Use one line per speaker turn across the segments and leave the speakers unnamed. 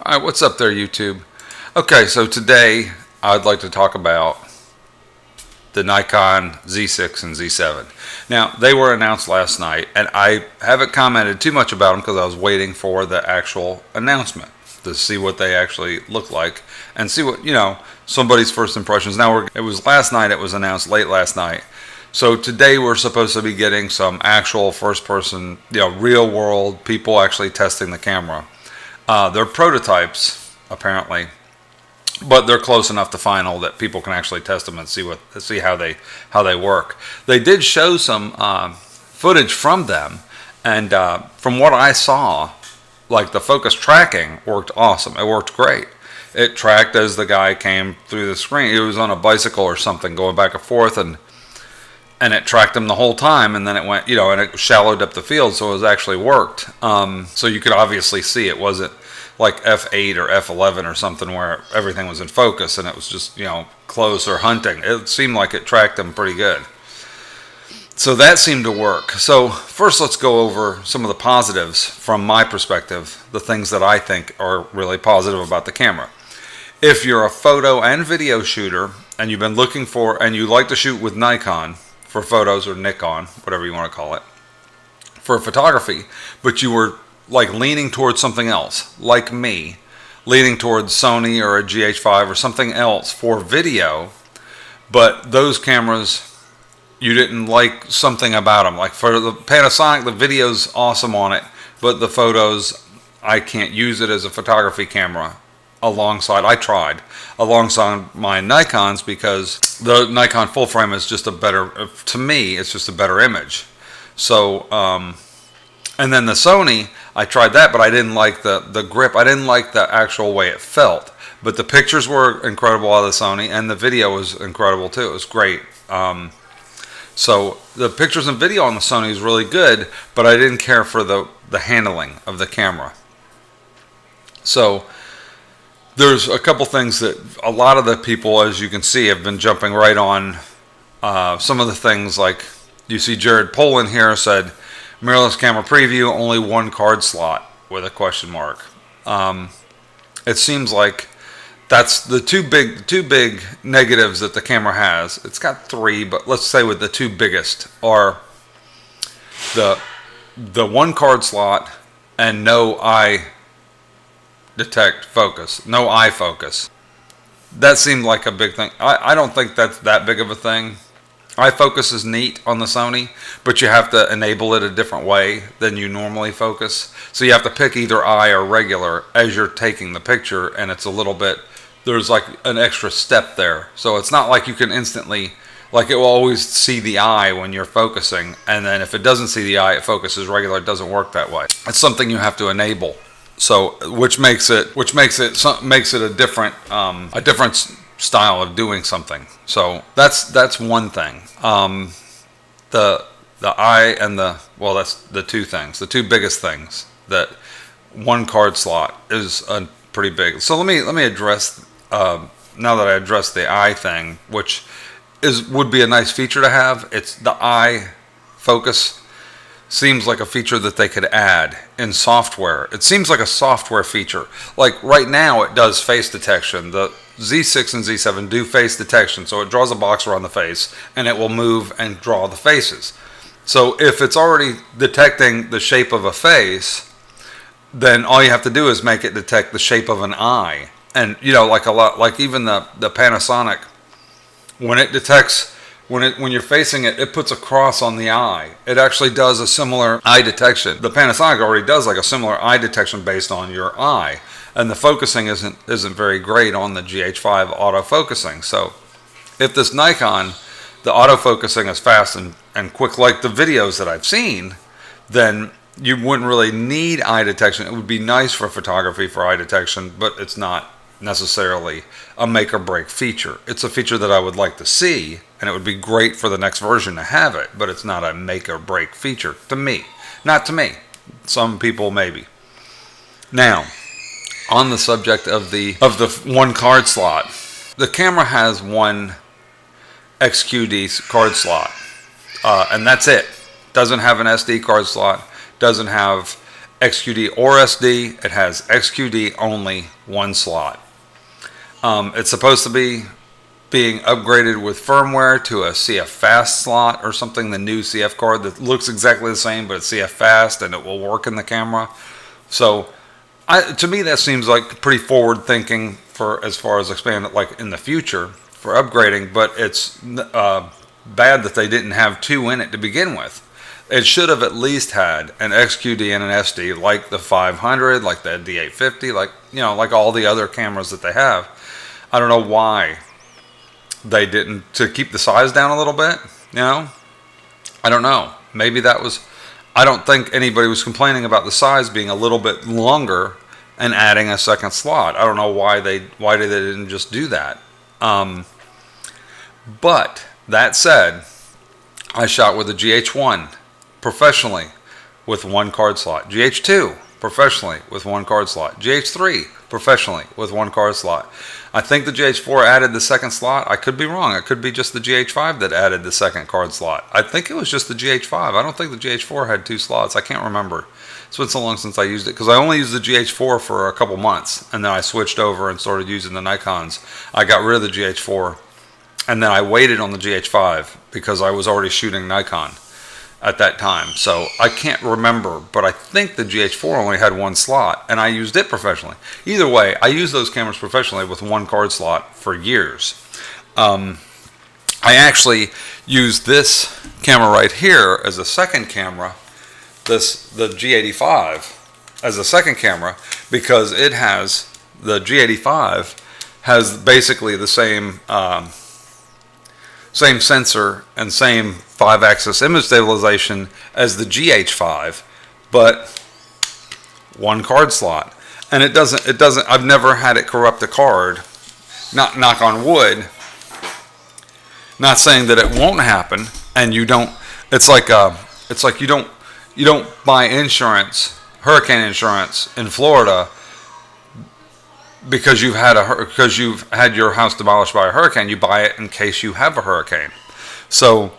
Alright, what's up there, YouTube? Okay, so today I'd like to talk about the Nikon Z6 and Z7. Now, they were announced last night, and I haven't commented too much about them because I was waiting for the actual announcement to see what they actually look like and see what, somebody's first impressions. Now, it was last night, it was announced late last night. So today we're supposed to be getting some actual first-person, real world people actually testing the camera. They're prototypes, apparently, but they're close enough to final that people can actually test them and see how they work. They did show some footage from them, and from what I saw, like the focus tracking worked awesome. It worked great. It tracked as the guy came through the screen. He was on a bicycle or something, going back and forth, and it tracked him the whole time, and then it went, and it shallowed up the field, so it was actually worked. So you could obviously see it wasn't like F8 or F11 or something where everything was in focus and it was just, close or hunting. It seemed like it tracked him pretty good. So that seemed to work. So first let's go over some of the positives from my perspective, the things that I think are really positive about the camera. If you're a photo and video shooter and you've been looking for, and you like to shoot with Nikon for photos, or Nikon, whatever you want to call it, for photography, but you were like leaning towards something else, like me, leaning towards Sony or a GH5 or something else for video, but those cameras, you didn't like something about them. Like for the Panasonic, the video's awesome on it, but the photos, I can't use it as a photography camera alongside my Nikons, because the Nikon full frame is just a better, to me, it's just a better image. So, and then the Sony, I tried that, but I didn't like the grip. I didn't like the actual way it felt. But the pictures were incredible out of the Sony, and the video was incredible too. It was great. So the pictures and video on the Sony is really good, but I didn't care for the handling of the camera. So there's a couple things that a lot of the people, as you can see, have been jumping right on. Some of the things, like you see Jared Polin here said, mirrorless camera preview, only one card slot with a question mark. It seems like that's the two big negatives that the camera has. It's got three, but let's say with the two biggest are the one card slot and no eye detect focus, no eye focus. That seemed like a big thing. I don't think that's that big of a thing. Eye focus is neat on the Sony, but you have to enable it a different way than you normally focus. So you have to pick either eye or regular as you're taking the picture, and it's a little bit, there's like an extra step there. So it's not like you can instantly, like it will always see the eye when you're focusing, and then if it doesn't see the eye, it focuses regular. It doesn't work that way. It's something you have to enable. So which makes it a different style of doing something. So that's one thing. The eye and that's the two things, the two biggest things. That one card slot is pretty big. So let me address, now that I addressed the eye thing, which would be a nice feature to have. It's the eye focus. Seems like a feature that they could add in software. It seems like a software feature. Like right now it does face detection. The Z6 and Z7 do face detection, so it draws a box around the face and it will move and draw the faces. So if it's already detecting the shape of a face, then all you have to do is make it detect the shape of an eye. And like even the Panasonic, when it detects, when you're facing it, it puts a cross on the eye. It actually does a similar eye detection. The Panasonic already does like a similar eye detection based on your eye, and the focusing isn't very great on the GH5 autofocusing. So if this Nikon, the autofocusing is fast and quick like the videos that I've seen, then you wouldn't really need eye detection. It would be nice for photography for eye detection, but it's not necessarily a make or break feature. It's a feature that I would like to see, and it would be great for the next version to have it, but it's not a make or break feature to me. Not to me. Some people maybe. Now, on the subject of the one card slot, the camera has one XQD card slot, and that's it. Doesn't have an SD card slot, doesn't have XQD or SD. It has XQD only, one slot. It's supposed to be being upgraded with firmware to a CF Fast slot or something, the new CF card that looks exactly the same, but it's CF Fast and it will work in the camera. So to me, that seems like pretty forward thinking for as far as expanding it like in the future for upgrading, but it's bad that they didn't have two in it to begin with. It should have at least had an XQD and an SD like the 500, like the D850, like, you know, like all the other cameras that they have. I don't know why they didn't, to keep the size down a little bit, you know. I don't know. Maybe that was, I don't think anybody was complaining about the size being a little bit longer and adding a second slot. I don't know why they didn't just do that. But that said, I shot with a GH1 professionally with one card slot, GH2 professionally with one card slot, GH3 professionally with one card slot. I think the GH4 added the second slot. I could be wrong. It could be just the GH5 that added the second card slot. I think it was just the GH5. I don't think the GH4 had two slots. I can't remember. It's been so long since I used it, because I only used the GH4 for a couple months, and then I switched over and started using the Nikons. I got rid of the GH4, and then I waited on the GH5 because I was already shooting Nikon at that time. So I can't remember, but I think the GH4 only had one slot, and I used it professionally. Either way, I used those cameras professionally with one card slot for years. I actually used this camera right here as a second camera, the G85 as a second camera, because it has, the G85 has basically the same same sensor and same 5-axis image stabilization as the GH5, but one card slot. And it doesn't, I've never had it corrupt a card. Not, knock on wood. Not saying that it won't happen, and you don't, it's like you don't buy insurance, hurricane insurance in Florida because you've had your house demolished by a hurricane. You buy it in case you have a hurricane, so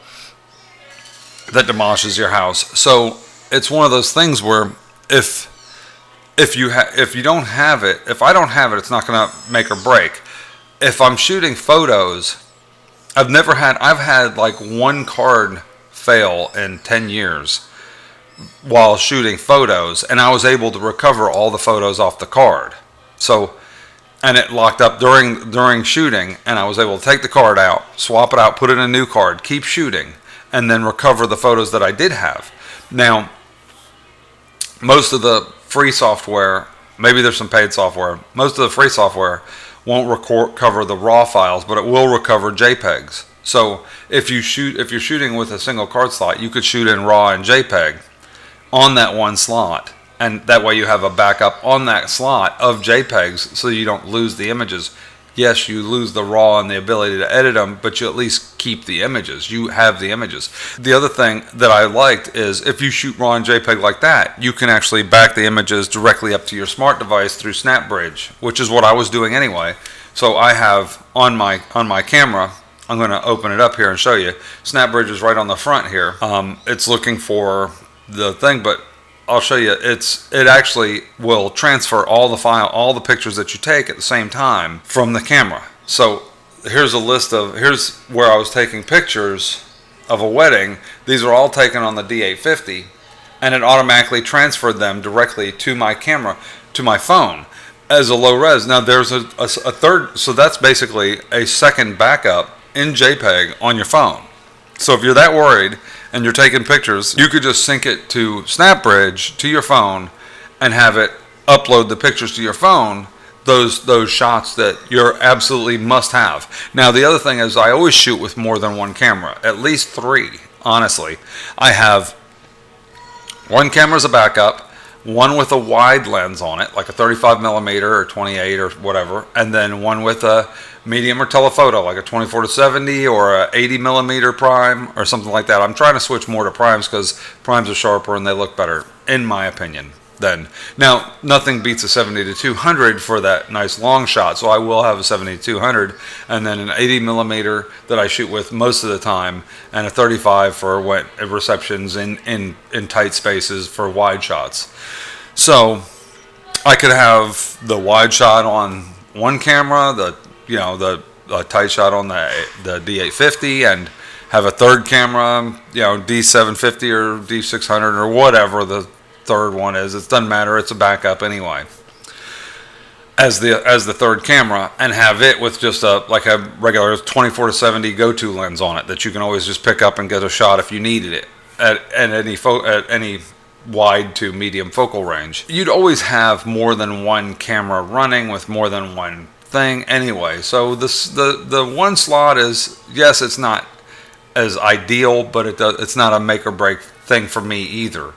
that demolishes your house. So it's one of those things where if you don't have it, if I don't have it, it's not going to make or break. If I'm shooting photos, I've had like one card fail in 10 years while shooting photos, and I was able to recover all the photos off the card. So, and it locked up during shooting, and I was able to take the card out, swap it out, put in a new card, keep shooting, and then recover the photos that I did have. Now, most of the free software, maybe there's some paid software, most of the free software won't recover the raw files, but it will recover JPEGs. So if you're shooting with a single card slot, you could shoot in RAW and JPEG on that one slot, and that way you have a backup on that slot of JPEGs, so you don't lose the images. Yes, you lose the RAW and the ability to edit them, but you at least keep the images. You have the images. The other thing that I liked is if you shoot RAW and JPEG like that, you can actually back the images directly up to your smart device through SnapBridge, which is what I was doing anyway. So I have on my camera, I'm going to open it up here and show you. SnapBridge is right on the front here. It's looking for the thing, but I'll show you. It actually will transfer all the pictures that you take at the same time from the camera. So here's a list of, here's where I was taking pictures of a wedding. These are all taken on the D850, and it automatically transferred them directly to my camera, to my phone, as a low res. Now there's a third, so that's basically a second backup in JPEG on your phone. So if you're that worried and you're taking pictures, you could just sync it to SnapBridge to your phone and have it upload the pictures to your phone, those shots that you're absolutely must have. Now the other thing is, I always shoot with more than one camera, at least 3, honestly. I have one camera as a backup, one with a wide lens on it, like a 35mm or 28 or whatever, and then one with a medium or telephoto, like a 24-70 or a 80mm prime or something like that. I'm trying to switch more to primes because primes are sharper and they look better, in my opinion. Then now, nothing beats a 70-200 for that nice long shot, so I will have a 70-200 and then an 80mm that I shoot with most of the time, and a 35 for receptions in tight spaces for wide shots. So I could have the wide shot on one camera, the tight shot on the D850, and have a third camera, D750 or D600 or whatever the third one is. It doesn't matter. It's a backup anyway. As the third camera, and have it with just a regular 24 to 70 go-to lens on it that you can always just pick up and get a shot if you needed it at any wide to medium focal range. You'd always have more than one camera running with more than one thing anyway. So the one slot is, yes, it's not as ideal, but it's not a make or break thing for me either.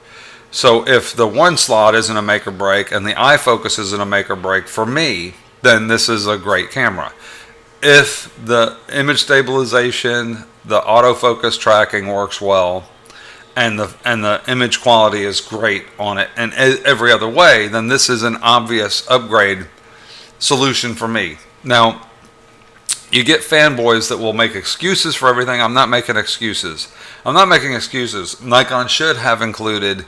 So if the one slot isn't a make or break and the eye focus isn't a make or break for me, then this is a great camera. If the image stabilization, the autofocus tracking works well, and the image quality is great on it and every other way, then this is an obvious upgrade solution for me. Now, you get fanboys that will make excuses for everything. I'm not making excuses. Nikon should have included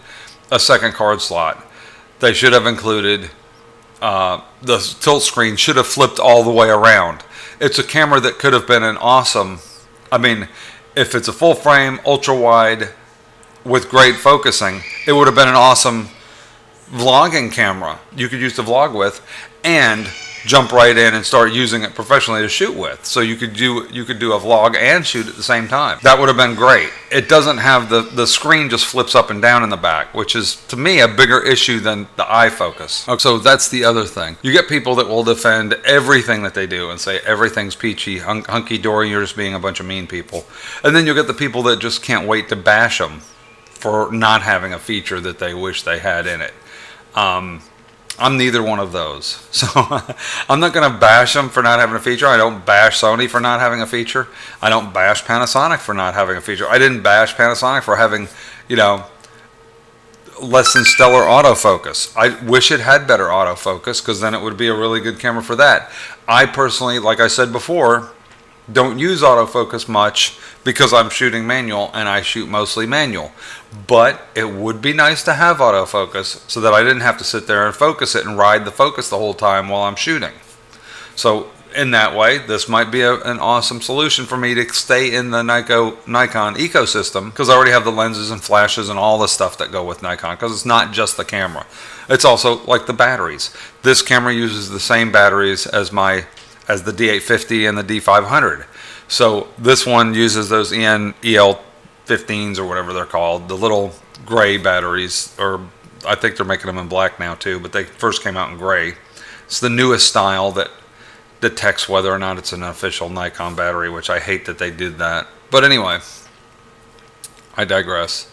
a second card slot. They should have included the tilt screen should have flipped all the way around. It's a camera that could have been an awesome, if it's a full frame, ultra wide with great focusing, it would have been an awesome vlogging camera you could use to vlog with and jump right in and start using it professionally to shoot with. So you could do a vlog and shoot at the same time. That would have been great. It doesn't have the screen just flips up and down in the back, which is to me a bigger issue than the eye focus. So that's the other thing. You get people that will defend everything that they do and say everything's peachy, hunky-dory, you're just being a bunch of mean people. And then you'll get the people that just can't wait to bash them for not having a feature that they wish they had in it. I'm neither one of those. So I'm not going to bash them for not having a feature. I don't bash Sony for not having a feature. I don't bash Panasonic for not having a feature. I didn't bash Panasonic for having, less than stellar autofocus. I wish it had better autofocus because then it would be a really good camera for that. I personally, like I said before, don't use autofocus much because I'm shooting manual and I shoot mostly manual. But it would be nice to have autofocus so that I didn't have to sit there and focus it and ride the focus the whole time while I'm shooting. So in that way, this might be an awesome solution for me to stay in the Nikon ecosystem because I already have the lenses and flashes and all the stuff that go with Nikon, because it's not just the camera. It's also like the batteries. This camera uses the same batteries as the D850 and the D500. So this one uses those EL15s or whatever they're called, the little gray batteries, or I think they're making them in black now too, but they first came out in gray. It's the newest style that detects whether or not it's an official Nikon battery, which I hate that they did that. But anyway, I digress.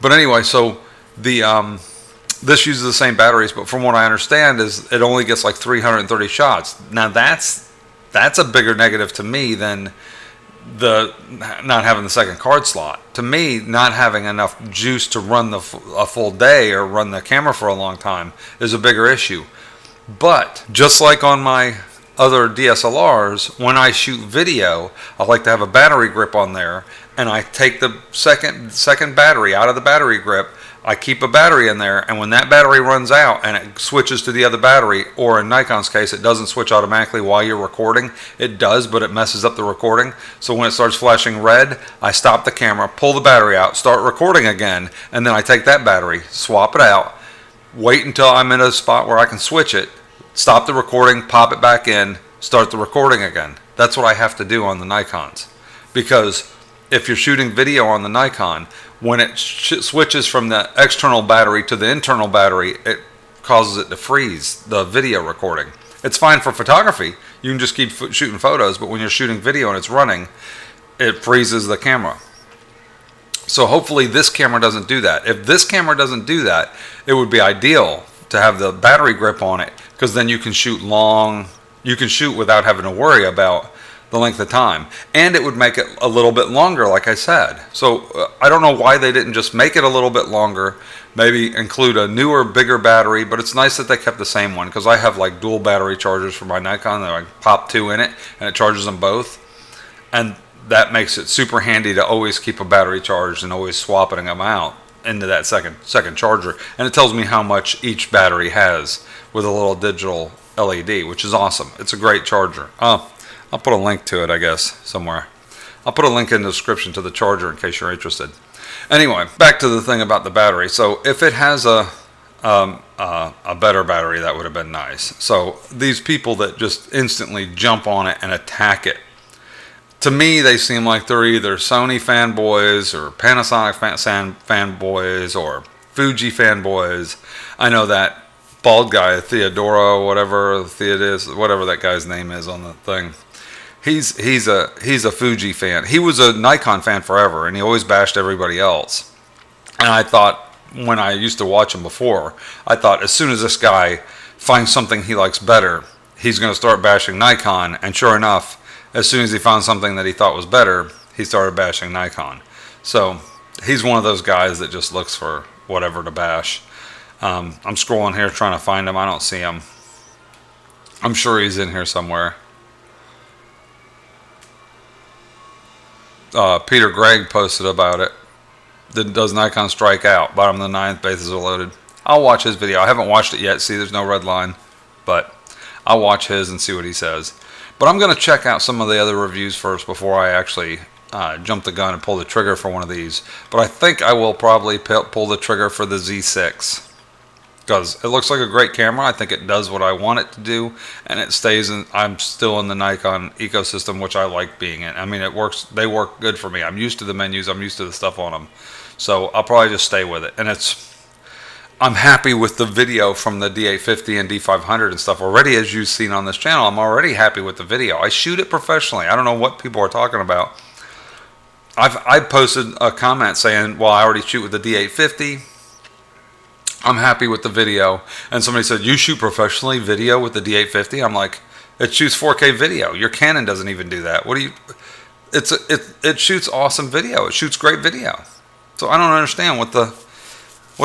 But anyway, so this uses the same batteries, but from what I understand is it only gets like 330 shots. Now that's a bigger negative to me than the not having the second card slot. To me, not having enough juice to run a full day or run the camera for a long time is a bigger issue. But just like on my other DSLRs, when I shoot video, I like to have a battery grip on there, and I take the second battery out of the battery grip. I keep a battery in there, and when that battery runs out and it switches to the other battery, or in Nikon's case, it doesn't switch automatically while you're recording. It does, but it messes up the recording. So when it starts flashing red, I stop the camera, pull the battery out, start recording again, and then I take that battery, swap it out, wait until I'm in a spot where I can switch it, stop the recording, pop it back in, start the recording again. That's what I have to do on the Nikons. Because if you're shooting video on the Nikon, when it switches from the external battery to the internal battery, it causes it to freeze the video recording. It's fine for photography. You can just keep shooting photos, but when you're shooting video and it's running, it freezes the camera. So hopefully this camera doesn't do that. If this camera doesn't do that, it would be ideal to have the battery grip on it, because then you can shoot long. You can shoot without having to worry about the length of time, and it would make it a little bit longer, like I said. So I don't know why they didn't just make it a little bit longer, maybe include a newer, bigger battery, but it's nice that they kept the same one, because I have like dual battery chargers for my Nikon that I pop two in it and it charges them both, and that makes it super handy to always keep a battery charged and always swapping them out. into that second charger, and it tells me how much each battery has with a little digital LED, which is awesome. It's a great charger. I'll put a link to it, I guess, somewhere. I'll put a link in the description to the charger in case you're interested. Anyway, back to the thing about the battery. So if it has a better battery, that would have been nice. So these people that just instantly jump on it and attack it, to me, they seem like they're either Sony fanboys or Panasonic fanboys or Fuji fanboys. I know that bald guy, Theodoro, whatever that guy's name is on the thing. He's a Fuji fan. He was a Nikon fan forever, and he always bashed everybody else. And I thought, when I used to watch him before, I thought as soon as this guy finds something he likes better, he's going to start bashing Nikon. And sure enough, as soon as he found something that he thought was better, he started bashing Nikon. So he's one of those guys that just looks for whatever to bash. I'm scrolling here trying to find him. I don't see him. I'm sure he's in here somewhere. Peter Gregg posted about it. Does Nikon strike out? Bottom of the 9th, bases are loaded. I'll watch his video. I haven't watched it yet. See, there's no red line. But I'll watch his and see what he says. But I'm going to check out some of the other reviews first before I actually jump the gun and pull the trigger for one of these. But I think I will probably pull the trigger for the Z6. Because it looks like a great camera. I think it does what I want it to do. And it stays in, I'm still in the Nikon ecosystem, which I like being in. I mean, it works. They work good for me. I'm used to the menus. I'm used to the stuff on them. So I'll probably just stay with it. And I'm happy with the video from the D850 and D500 and stuff already, as you've seen on this channel. I'm already happy with the video. I shoot it professionally. I don't know what people are talking about. I posted a comment saying, well, I already shoot with the D850. I'm happy with the video. And somebody said, you shoot professionally video with the D850? I'm like, it shoots 4K video. Your Canon doesn't even do that. What do you... It shoots awesome video. It shoots great video. So I don't understand what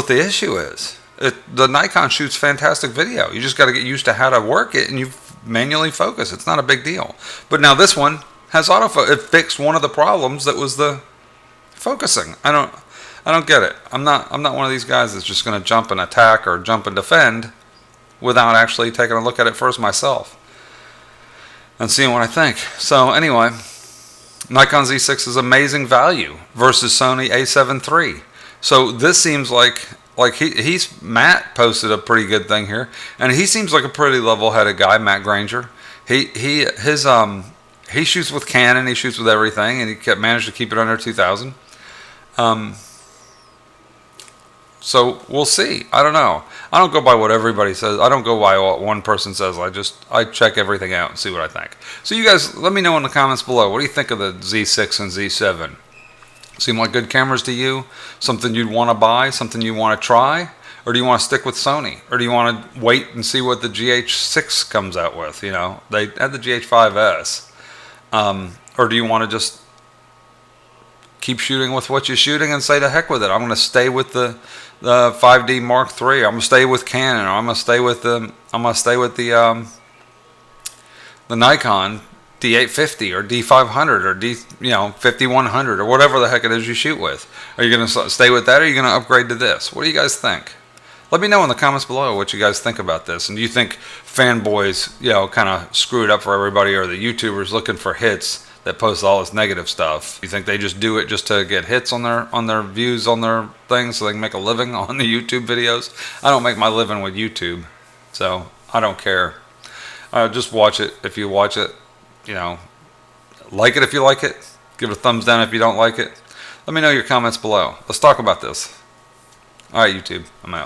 the issue is. The Nikon shoots fantastic video. You just got to get used to how to work it, and you manually focus. It's not a big deal. But now this one has autofocus. It fixed one of the problems that was the focusing. I don't get it. I'm not one of these guys that's just going to jump and attack or jump and defend without actually taking a look at it first myself and seeing what I think. So anyway, Nikon Z6 is amazing value versus Sony A7 III. So this seems like Matt posted a pretty good thing here, and he seems like a pretty level-headed guy, Matt Granger. He shoots with Canon, he shoots with everything, and he managed to keep it under 2,000. So we'll see. I don't know. I don't go by what everybody says. I don't go by what one person says. I check everything out and see what I think. So you guys, let me know in the comments below. What do you think of the Z6 and Z7? Seem like good cameras to you? Something you'd want to buy? Something you want to try? Or do you want to stick with Sony? Or do you want to wait and see what the GH6 comes out with? You know, they had the GH5S. Or do you want to just keep shooting with what you're shooting and say to heck with it? I'm going to stay with the 5D Mark III. I'm going to stay with Canon. Or I'm going to stay with the Nikon D850 or D500 or 5100 or whatever the heck it is you shoot with. Are you going to stay with that, or are you going to upgrade to this? What do you guys think? Let me know in the comments below what you guys think about this. And do you think fanboys, kind of screw it up for everybody, or the YouTubers looking for hits that post all this negative stuff? You think they just do it just to get hits on their views on their things so they can make a living on the YouTube videos? I don't make my living with YouTube, so I don't care. Just watch it if you watch it. Like it if you like it. Give it a thumbs down if you don't like it. Let me know your comments below. Let's talk about this. All right, YouTube, I'm out.